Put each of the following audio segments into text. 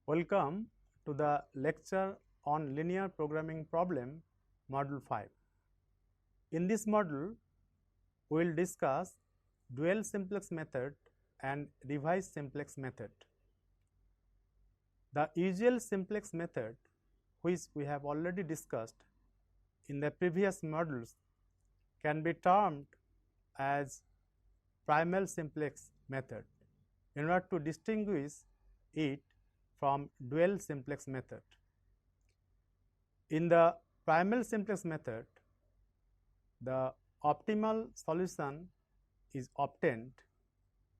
Welcome to the lecture on linear programming problem module 5. In this module, we will discuss dual simplex method and revised simplex method. The usual simplex method, which we have already discussed in the previous modules, can be termed as primal simplex method in order to distinguish it from dual simplex method. In the primal simplex method, the optimal solution is obtained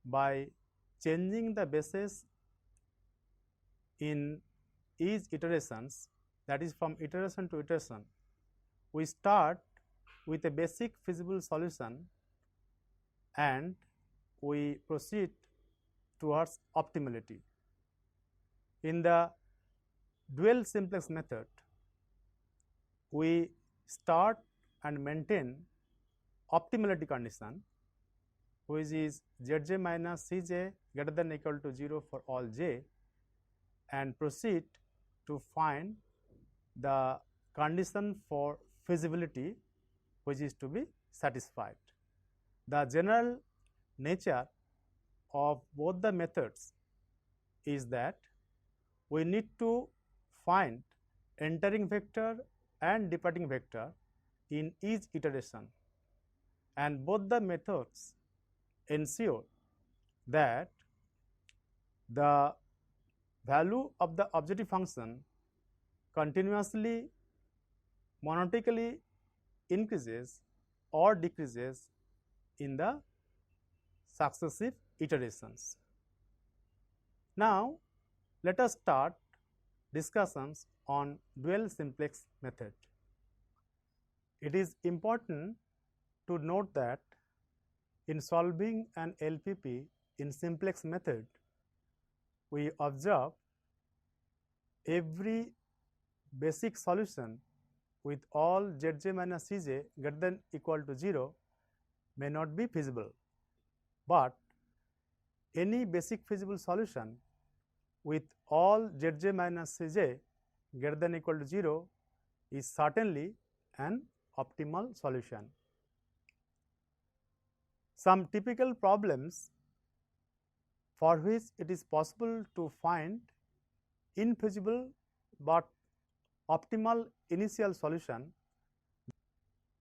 by changing the bases in each iterations, that is from iteration to iteration. We start with a basic feasible solution and we proceed towards optimality. In the dual simplex method, we start and maintain optimality condition, which is Zj minus Cj greater than or equal to 0 for all j, and proceed to find the condition for feasibility which is to be satisfied. The general nature of both the methods is that we need to find entering vector and departing vector in each iteration, and both the methods ensure that the value of the objective function continuously monotonically increases or decreases in the successive iterations. Now, let us start discussions on dual simplex method. It is important to note that in solving an LPP in simplex method, we observe every basic solution with all Zj minus Cj greater than equal to 0 may not be feasible, but any basic feasible solution with all Zj minus Cj greater than equal to 0 is certainly an optimal solution. Some typical problems for which it is possible to find infeasible but optimal initial solution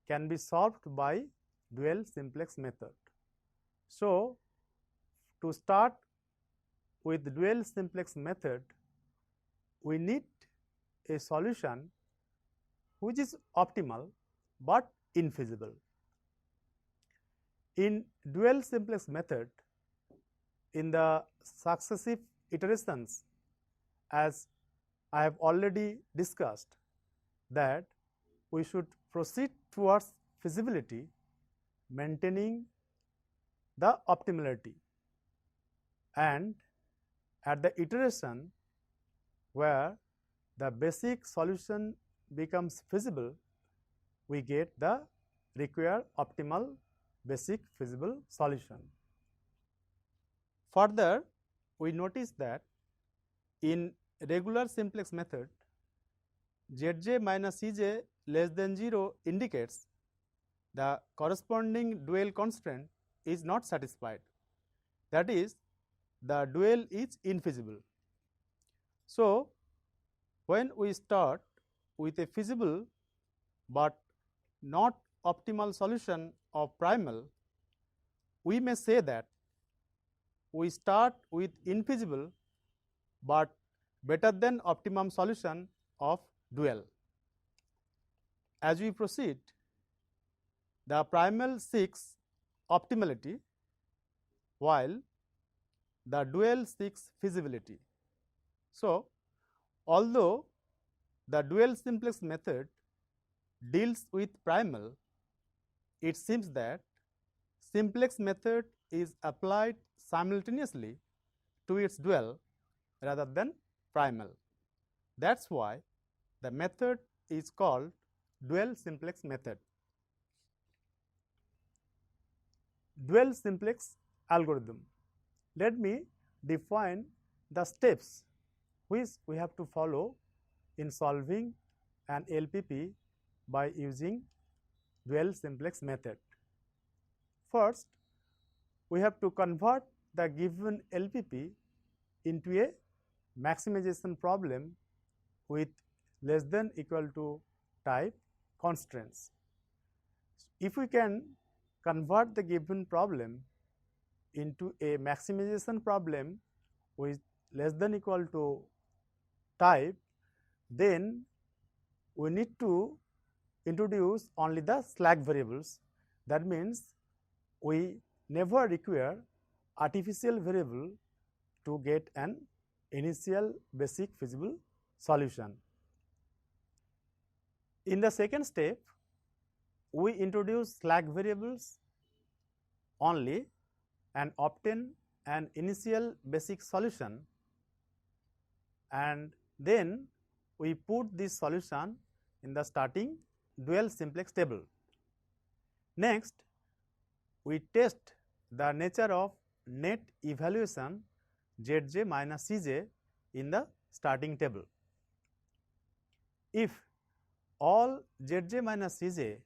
can be solved by dual simplex method. So, to start with dual simplex method, we need a solution which is optimal but infeasible. In dual simplex method, in the successive iterations, as I have already discussed, that we should proceed towards feasibility maintaining the optimality, and at the iteration where the basic solution becomes feasible, we get the required optimal basic feasible solution. Further, we notice that in regular simplex method, Zj minus Cj less than 0 indicates the corresponding dual constraint is not satisfied, that is, the dual is infeasible. So, when we start with a feasible but not optimal solution of primal, we may say that we start with infeasible but better than optimum solution of dual. As we proceed, the primal seeks optimality while the dual seeks feasibility. So, although the dual simplex method deals with primal, it seems that simplex method is applied simultaneously to its dual rather than primal. That is why the method is called dual simplex method. Dual simplex algorithm. Let me define the steps which we have to follow in solving an LPP by using dual simplex method. First, we have to convert the given LPP into a maximization problem with less than equal to type constraints. If we can convert the given problem into a maximization problem with less than equal to type, then we need to introduce only the slack variables. That means we never require artificial variable to get an initial basic feasible solution. In the second step, we introduce slack variables only and obtain an initial basic solution, and then we put this solution in the starting dual simplex table. Next, we test the nature of net evaluation Zj minus Cj in the starting table. If all Zj minus Cj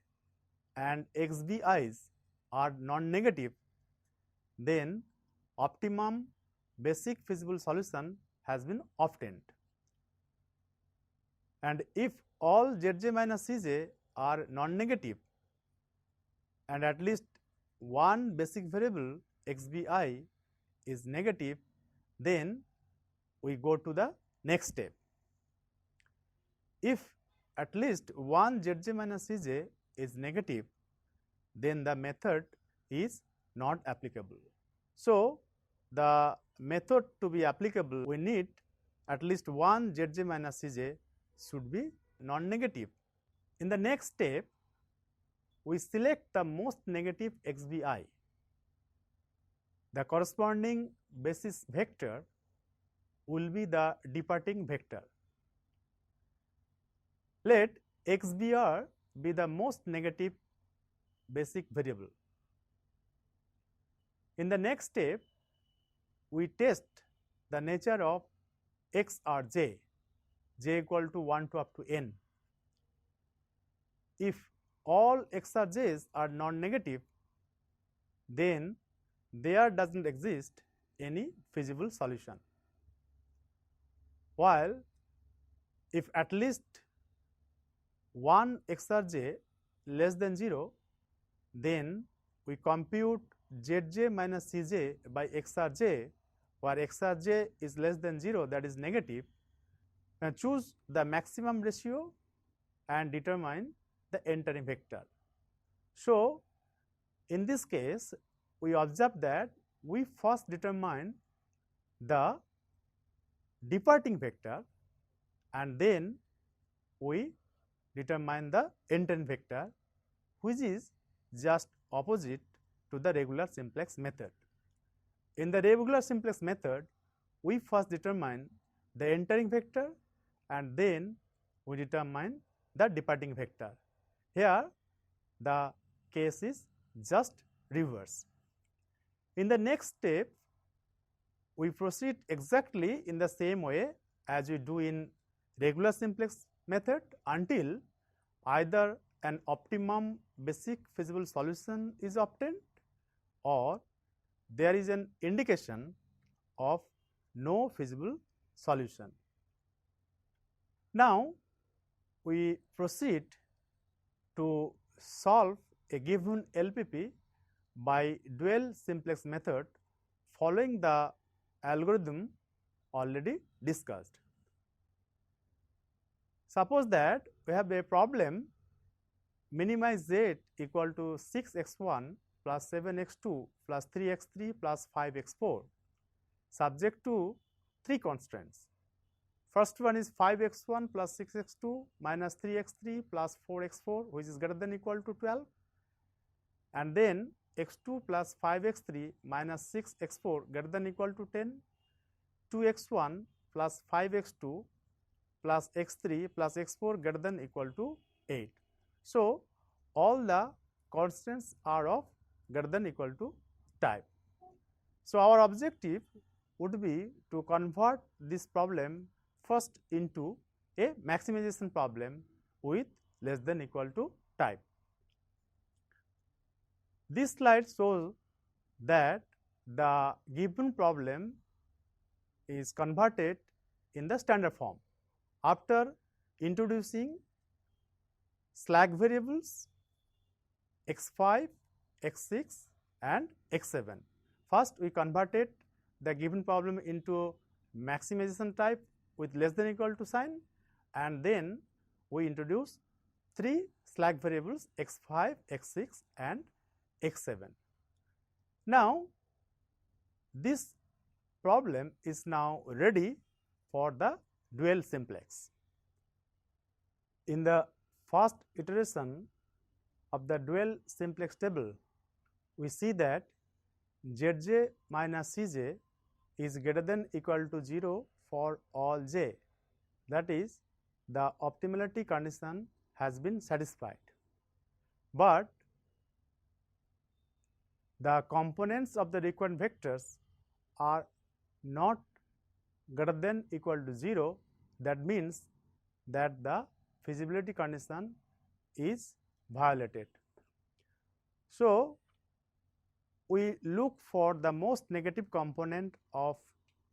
and xbi's are non-negative, then optimum basic feasible solution has been obtained. And if all Zj minus Cj are non-negative and at least one basic variable xbi is negative, then we go to the next step. If at least one Zj minus Cj is negative, then the method is not applicable. So, the method to be applicable, we need at least one Zj minus Cj should be non-negative. In the next step, we select the most negative xbi. The corresponding basis vector will be the departing vector. Let xbr be the most negative basic variable. In the next step, we test the nature of xrj, j equal to 1 to up to n. If all xrj's are non-negative, then there does not exist any feasible solution. While if at least one xrj less than 0, then we compute Zj minus Cj by xrj, where xrj is less than 0, that is negative, and choose the maximum ratio and determine the entering vector. So, in this case, we observe that we first determine the departing vector and then we determine the entering vector, which is just opposite to the regular simplex method. In the regular simplex method, we first determine the entering vector and then we determine the departing vector. Here the case is just reverse. In the next step, we proceed exactly in the same way as we do in regular simplex method until either an optimum basic feasible solution is obtained or there is an indication of no feasible solution. Now, we proceed to solve a given LPP by dual simplex method following the algorithm already discussed. Suppose that we have a problem minimize z equal to 6x1 plus 7x2 plus 3x3 plus 5x4 subject to three constraints. First one is 5x1 plus 6x2 minus 3x3 plus 4x4, which is greater than equal to 12, and then x2 plus 5x3 minus 6x4 greater than equal to 10, 2x1 plus 5x2 plus x3 plus x4 greater than equal to 8. So, all the constants are of greater than equal to type. So, our objective would be to convert this problem first into a maximization problem with less than equal to type. This slide shows that the given problem is converted in the standard form after introducing slack variables x5, x6 and x7. First we converted the given problem into maximization type with less than equal to sign, and then we introduce 3 slack variables x5, x6 and x7. Now this problem is now ready for the dual simplex. In the first iteration of the dual simplex table, we see that Zj minus Cj is greater than equal to 0 for all j, that is the optimality condition has been satisfied, but the components of the required vectors are not greater than equal to 0. That means that the feasibility condition is violated. So we look for the most negative component of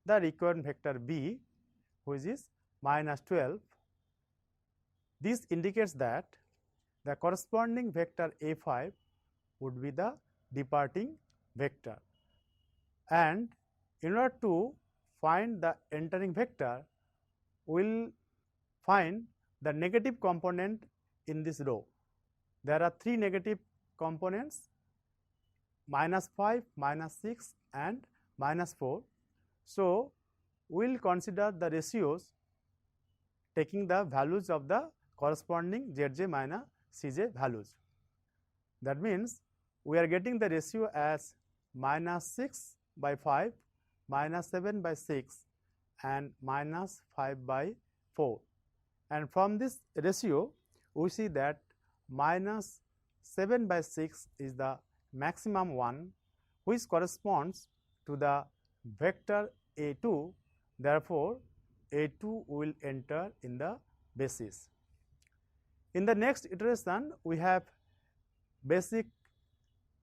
the required vector b, which is minus 12. This indicates that the corresponding vector a5 would be the departing vector, and in order to find the entering vector, we will find the negative component in this row. There are 3 negative components, minus 5, minus 6 and minus 4. So we will consider the ratios taking the values of the corresponding Zj minus Cj values. That means we are getting the ratio as minus 6 by 5, minus 7 by 6 and minus 5 by 4. And from this ratio we see that minus 7 by 6 is the maximum one, which corresponds to the vector a2. Therefore, a2 will enter in the basis. In the next iteration, we have basic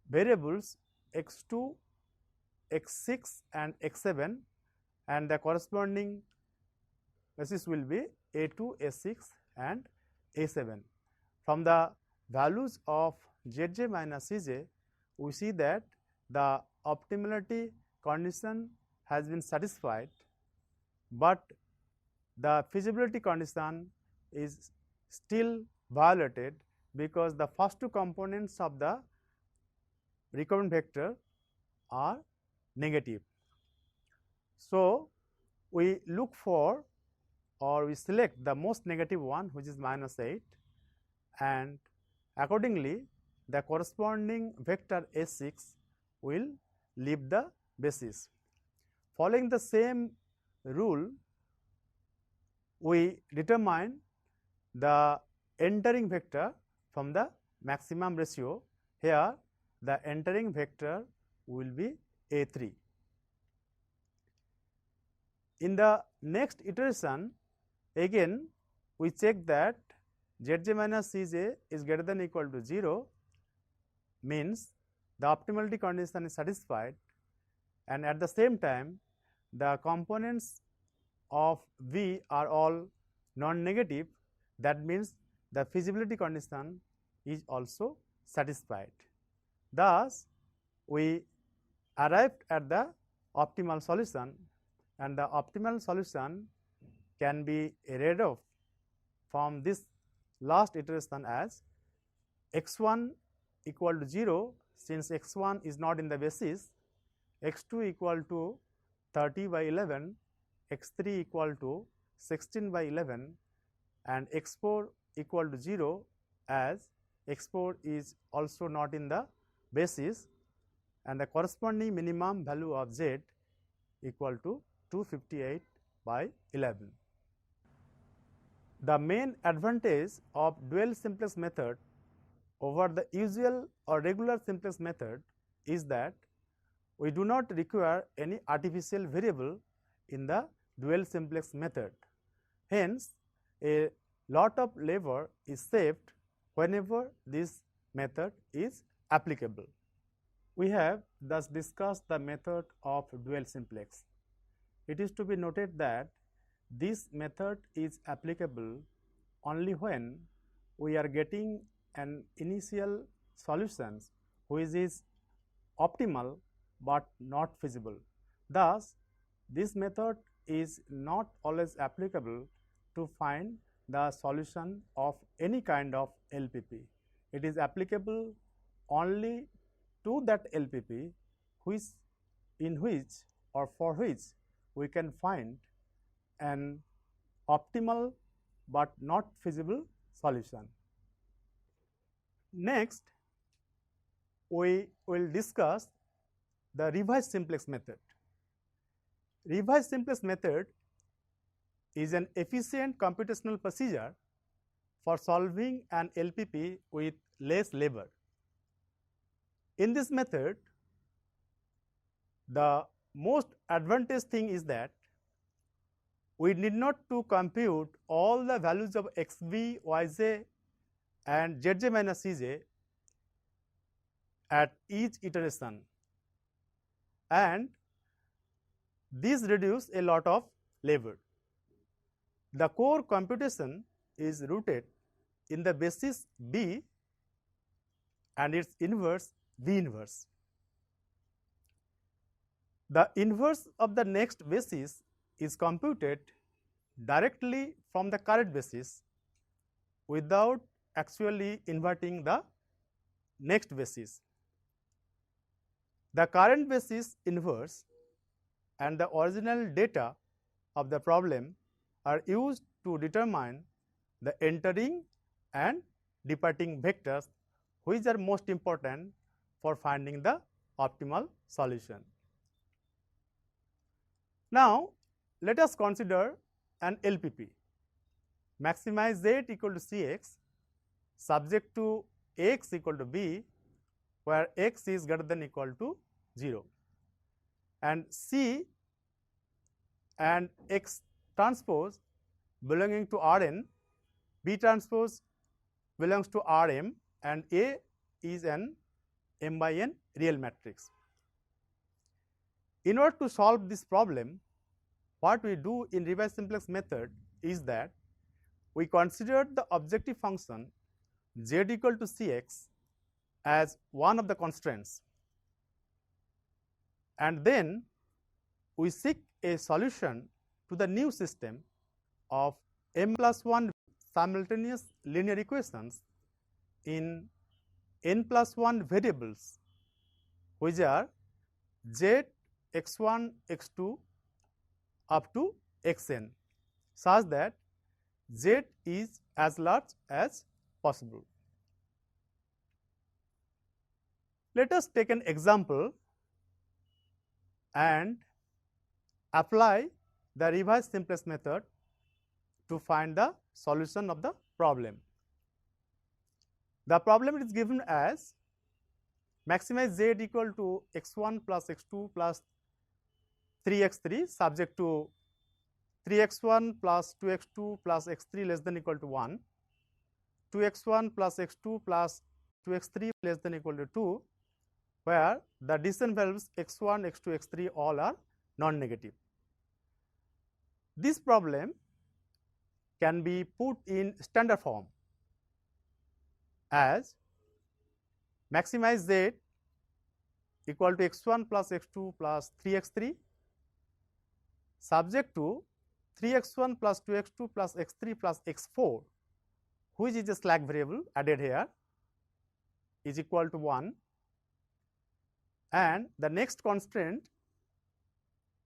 variables x2, x6 and x7, and the corresponding basis will be a2, a6 and a7. From the values of Zj minus Cj, we see that the optimality condition has been satisfied, but the feasibility condition is still violated because the first 2 components of the requirement vector are negative. So we look for, or we select the most negative one, which is minus 8, and accordingly the corresponding vector a6 will leave the basis. Following the same rule, we determine the entering vector from the maximum ratio. Here the entering vector will be a3. In the next iteration, again we check that Zj minus Cj is greater than equal to 0, means the optimality condition is satisfied, and at the same time the components of V are all non-negative. That means the feasibility condition is also satisfied. Thus, we arrived at the optimal solution, and the optimal solution can be read off from this last iteration as x1 equal to 0, since x1 is not in the basis, x2 equal to 30 by 11, x3 equal to 16 by 11 and x4 equal to 0, as x4 is also not in the basis, and the corresponding minimum value of z equal to 258 by 11. The main advantage of dual simplex method over the usual or regular simplex method is that we do not require any artificial variable in the dual simplex method. Hence, a lot of labor is saved whenever this method is applicable. We have thus discussed the method of dual simplex. It is to be noted that this method is applicable only when we are getting an initial solution which is optimal but not feasible. Thus, this method is not always applicable to find the solution of any kind of LPP. It is applicable only to that LPP in which or for which we can find an optimal but not feasible solution. Next, we will discuss the revised simplex method. Revised simplex method is an efficient computational procedure for solving an LPP with less labor. In this method, the most advantageous thing is that we need not to compute all the values of xv, yj and zj minus cj at each iteration, and this reduces a lot of labor. The core computation is rooted in the basis B and its inverse V inverse. The inverse of the next basis is computed directly from the current basis without actually inverting the next basis. The current basis inverse and the original data of the problem are used to determine the entering and departing vectors, which are most important for finding the optimal solution. Now, let us consider an LPP. Maximize z equal to Cx subject to x equal to b, where x is greater than equal to 0, and C and x transpose belonging to Rn, B transpose belongs to Rm, and A is an m by n real matrix. In order to solve this problem, what we do in revised simplex method is that we consider the objective function z equal to Cx as one of the constraints, and then we seek a solution to the new system of m plus 1 simultaneous linear equations in n plus 1 variables, which are z, x1, x2 up to xn, such that z is as large as possible. Let us take an example and apply the revised simplex method to find the solution of the problem. The problem is given as maximize z equal to x1 plus x2 plus 3x3 subject to 3x1 plus 2x2 plus x3 less than equal to 1, 2x1 plus x2 plus 2x3 less than equal to 2, where the decision values x1, x2, x3 all are non-negative. This problem can be put in standard form as maximize z equal to x1 plus x2 plus 3x3 subject to 3x1 plus 2x2 plus x3 plus x4, which is a slack variable added here, is equal to 1, and the next constraint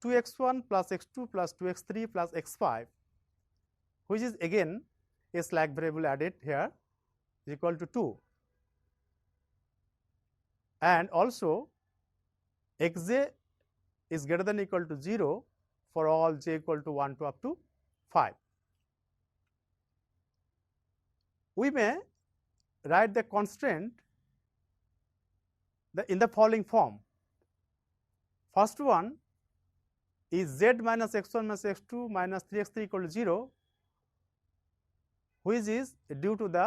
2x1 plus x2 plus 2x3 plus x5, which is again a slack variable added here, is equal to 2, and also xj is greater than equal to 0 for all j equal to 1 to up to 5. We may write the constraint in the following form. First one is z minus x1 minus x2 minus 3x3 equal to 0, which is due to the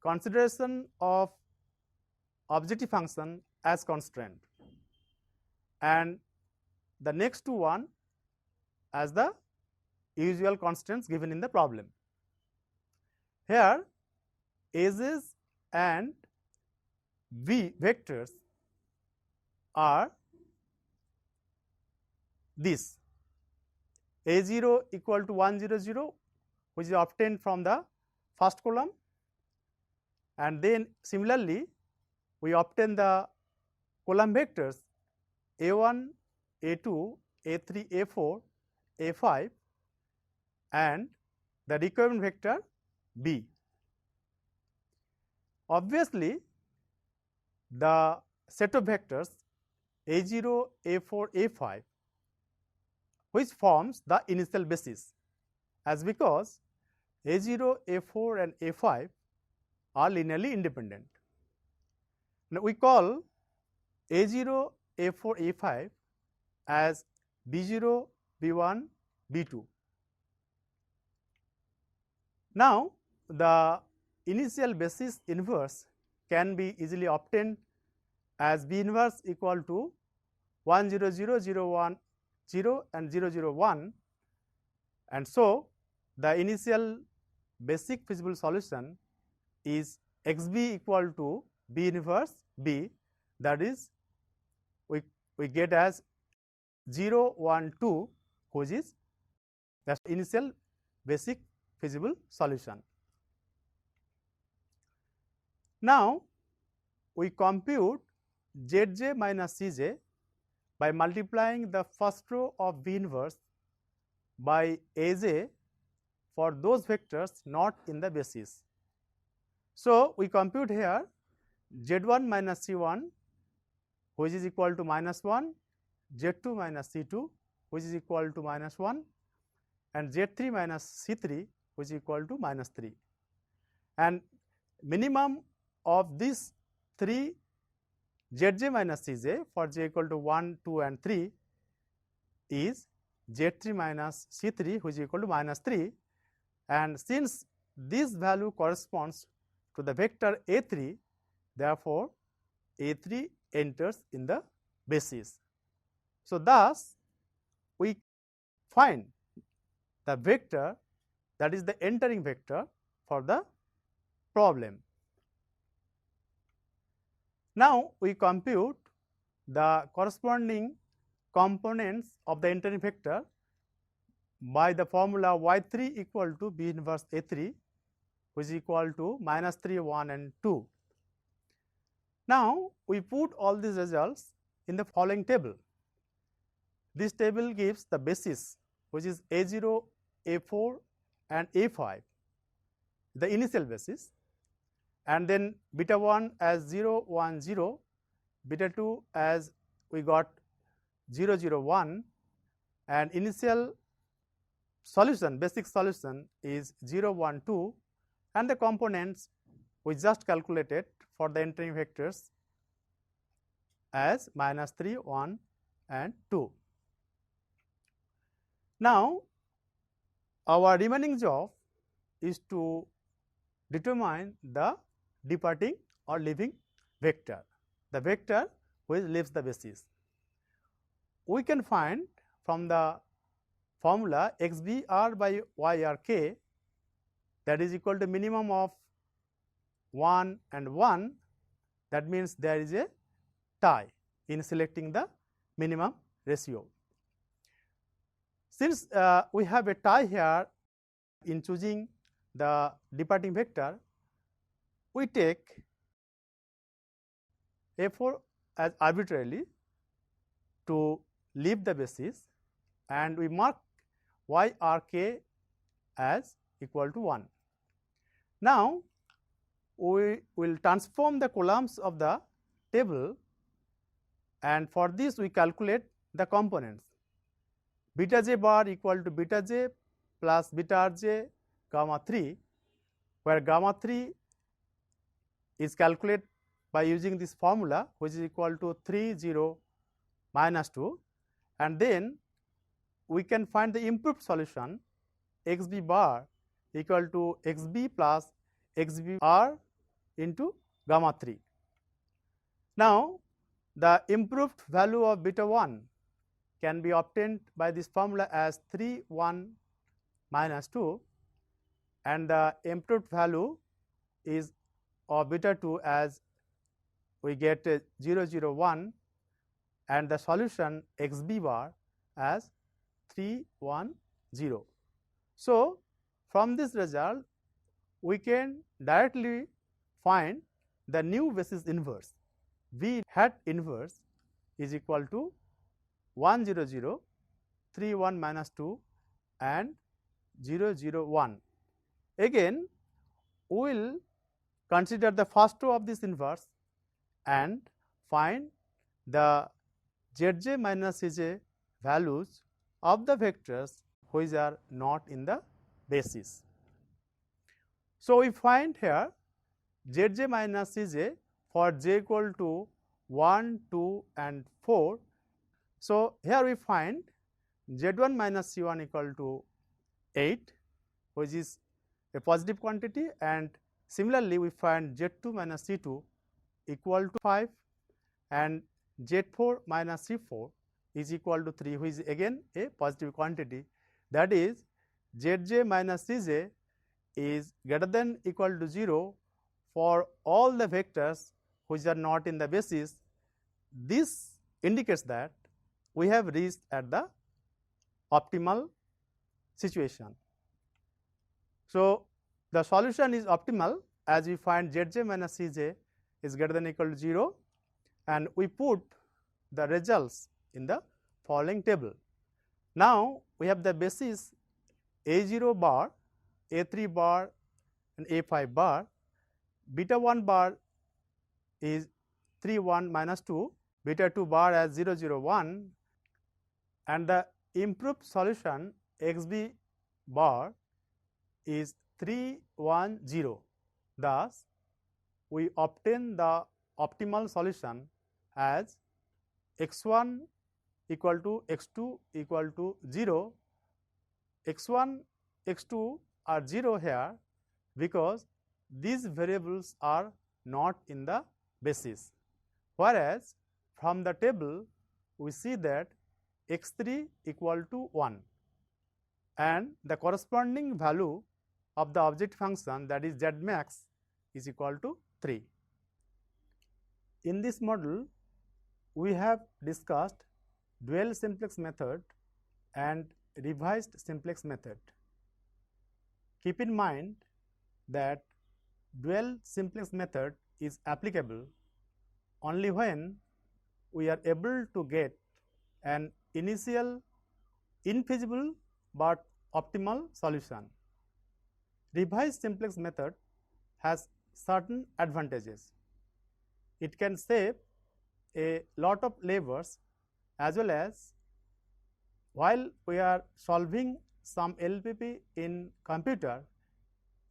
consideration of objective function as constraint, and the next one as the usual constants given in the problem. Here ages and v vectors are this: a0 equal to 1 0 0, which is obtained from the first column, and then similarly we obtain the column vectors a1, a2, a3, a4, a5 and the requirement vector b. Obviously, the set of vectors a0, a4, a5 which forms the initial basis, as because a0, a4 and a5 are linearly independent. Now, we call a0, a4, a5 as b0, b1, b2. Now, the initial basis inverse can be easily obtained as B inverse equal to 1 0 0 0 1 0 and 0 0 1, and so the initial basic feasible solution is xb equal to B inverse B, that is we get as 0 1 2, which is the initial basic feasible solution. Now, we compute Zj minus Cj by multiplying the first row of B inverse by Aj for those vectors not in the basis. So, we compute here Z1 minus C1, which is equal to minus 1, Z2 minus C2, which is equal to minus 1, and Z3 minus C3, which is equal to minus 3. And minimum of these 3 Zj minus Cj for j equal to 1, 2 and 3 is Z3 minus C3, which is equal to minus 3, and since this value corresponds to the vector A3, therefore, A3 enters in the basis. So, thus we find the vector, that is the entering vector for the problem. Now, we compute the corresponding components of the entering vector by the formula y3 equal to B inverse A3, which is equal to minus 3, 1 and 2. Now, we put all these results in the following table. This table gives the basis, which is A0, A4 and A5, the initial basis, and then beta 1 as 0 1 0, beta 2 as we got 0 0 1, and initial solution, basic solution is 0 1 2, and the components we just calculated for the entering vectors as minus 3, 1 and 2. Now, our remaining job is to determine the departing or leaving vector, the vector which leaves the basis. We can find from the formula xbr by yrk, that is equal to minimum of 1 and 1, that means there is a tie in selecting the minimum ratio. Since we have a tie here in choosing the departing vector, we take A4 as arbitrarily to leave the basis, and we mark yrk as equal to 1. Now, we will transform the columns of the table, and for this we calculate the components. Beta j bar equal to beta j plus beta rj gamma 3, where gamma 3 is calculated by using this formula, which is equal to 3 0 minus 2, and then we can find the improved solution xb bar equal to xb plus xbr into gamma 3. Now, the improved value of beta 1 can be obtained by this formula as 3 1 minus 2, and the improved value is of beta 2 as we get 0 0 1, and the solution xb bar as 3 1 0. So, from this result we can directly find the new basis inverse. V hat inverse is equal to 1 0 0, 3 1 minus 2 and 0 0 1. Again, we will consider the first row of this inverse and find the Zj minus Cj values of the vectors which are not in the basis. So, we find here Zj minus Cj for j equal to 1, 2 and 4. So, here we find Z1 minus C1 equal to 8, which is a positive quantity, and similarly we find Z2 minus C2 equal to 5 and Z4 minus C4 is equal to 3, which is again a positive quantity. That is, Zj minus Cj is greater than equal to 0 for all the vectors which are not in the basis. This indicates that we have reached at the optimal situation. So, the solution is optimal as we find Zj minus Cj is greater than equal to 0, and we put the results in the following table. Now, we have the basis A0 bar, A3 bar and A5 bar. Beta 1 bar is 3 1 minus 2, beta 2 bar as 0 0 1, and the improved solution xb bar is 3 1 0. Thus, we obtain the optimal solution as x1 equal to x2 equal to 0. x1, x2 are 0 here because these variables are not in the basis, whereas from the table we see that x3 equal to 1 and the corresponding value of the objective function, that is z max, is equal to 3. In this module, we have discussed dual simplex method and revised simplex method. Keep in mind that dual simplex method is applicable only when we are able to get an initial infeasible but optimal solution. Revised simplex method has certain advantages. It can save a lot of labors, as well as while we are solving some LPP in computer,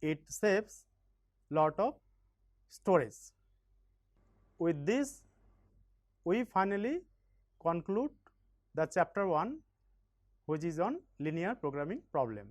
it saves lot of storage. With this, we finally conclude the chapter 1, which is on linear programming problem.